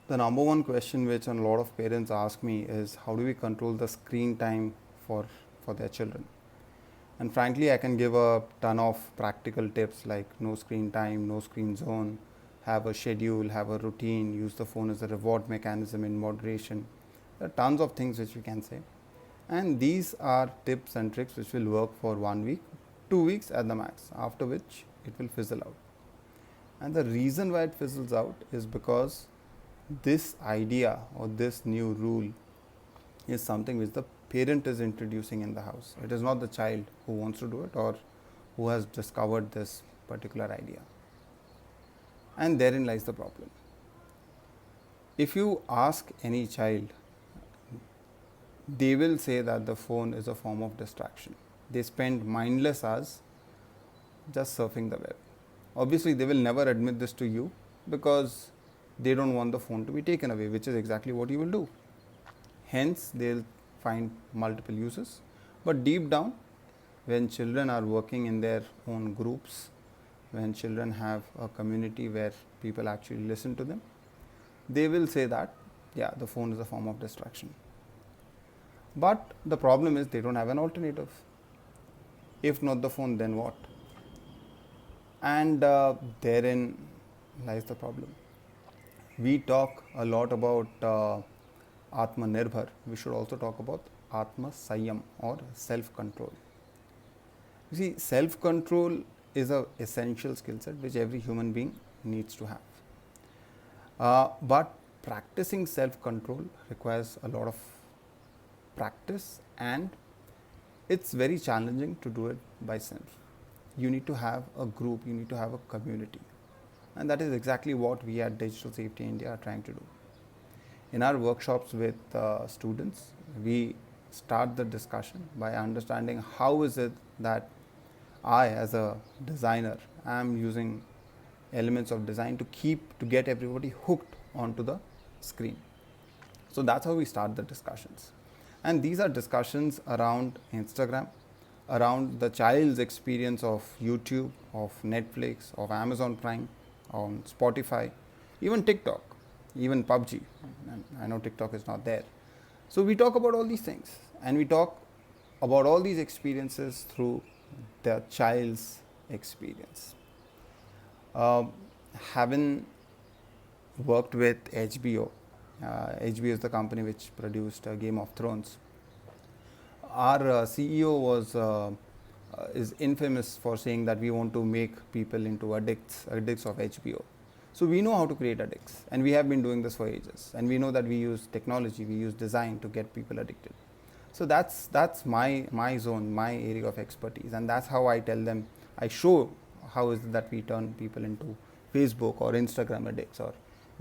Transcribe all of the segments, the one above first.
The number one question which a lot of parents ask me is how do we control the screen time for, for their children? And frankly, I can give a ton of practical tips like no screen time, no screen zone, have a schedule, have a routine, use the phone as a reward mechanism in moderation. There are tons of things which we can say. And these are tips and tricks which will work for 1 week, 2 weeks at the max, after which it will fizzle out. And the reason why it fizzles out is because this idea or this new rule is something which the parent is introducing in the house. It is not the child who wants to do it or who has discovered this particular idea. And therein lies the problem. If you ask any child, they will say that the phone is a form of distraction. They spend mindless hours just surfing the web. Obviously, they will never admit this to you because they don't want the phone to be taken away, which is exactly what you will do. Hence, they'll find multiple uses. But deep down, when children are working in their own groups, when children have a community where people actually listen to them, they will say that, yeah, the phone is a form of distraction. But the problem is they don't have an alternative. If not the phone, then what? And therein lies the problem. We talk a lot about Atma Nirbhar. We should also talk about Atma Sanyam or self-control. You see, self-control is an essential skill set which every human being needs to have. But practicing self-control requires a lot of practice, and it's very challenging to do it by self. You need to have a group, you need to have a community, and that is exactly what we at Digital Safety India are trying to do. In our workshops with students, we start the discussion by understanding how is it that I as a designer am using elements of design to get everybody hooked onto the screen. So that's how we start the discussions. And these are discussions around Instagram, around the child's experience of YouTube, of Netflix, of Amazon Prime, on Spotify, even TikTok, even PUBG. And I know TikTok is not there. So we talk about all these things, and we talk about all these experiences through the child's experience. Having worked with HBO, HBO is the company which produced Game of Thrones. Our CEO is infamous for saying that we want to make people into addicts of HBO. So we know how to create addicts, and we have been doing this for ages. And we know that we use technology, we use design to get people addicted. So that's my zone, my area of expertise, and that's how I tell them. I show how is it that we turn people into Facebook or Instagram addicts or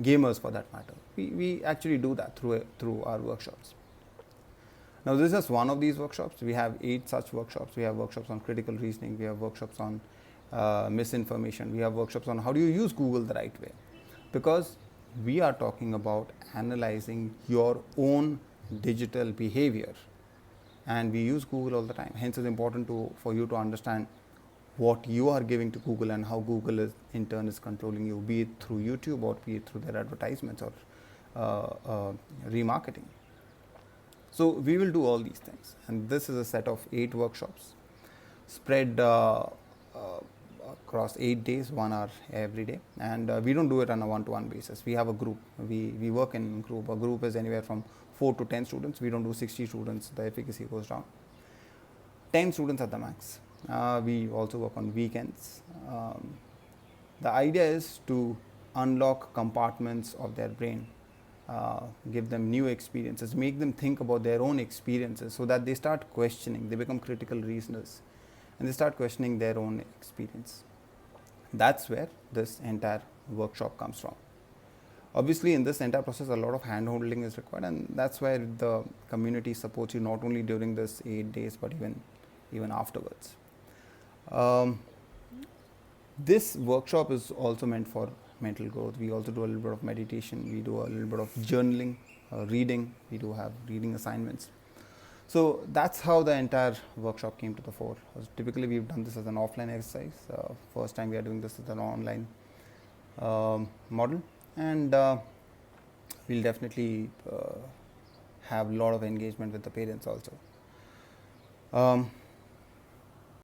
gamers for that matter. We actually do that through our workshops. Now this is just one of these workshops. We have 8 such workshops. We have workshops on critical reasoning. We have workshops on misinformation. We have workshops on how do you use Google the right way. Because we are talking about analyzing your own digital behavior. And we use Google all the time. Hence it's important for you to understand what you are giving to Google and how Google is in turn is controlling you, be it through YouTube or be it through their advertisements or remarketing. So we will do all these things, and this is a set of 8 workshops spread across 8 days, 1 hour every day, and we don't do it on a one-to-one basis. We have a group. We work in group. A group is anywhere from 4 to 10 students. We don't do 60 students. The efficacy goes down. 10 students at the max. We also work on weekends. The idea is to unlock compartments of their brain, give them new experiences, make them think about their own experiences so that they start questioning, they become critical reasoners, and they start questioning their own experience. That's where this entire workshop comes from. Obviously, in this entire process, a lot of hand-holding is required, and that's where the community supports you not only during this 8 days, but even afterwards. This workshop is also meant for mental growth. We also do a little bit of meditation. We do a little bit of journaling, reading. We do have reading assignments. So that's how the entire workshop came to the fore. Typically, we've done this as an offline exercise. First time we are doing this as an online model. And we'll definitely have a lot of engagement with the parents also.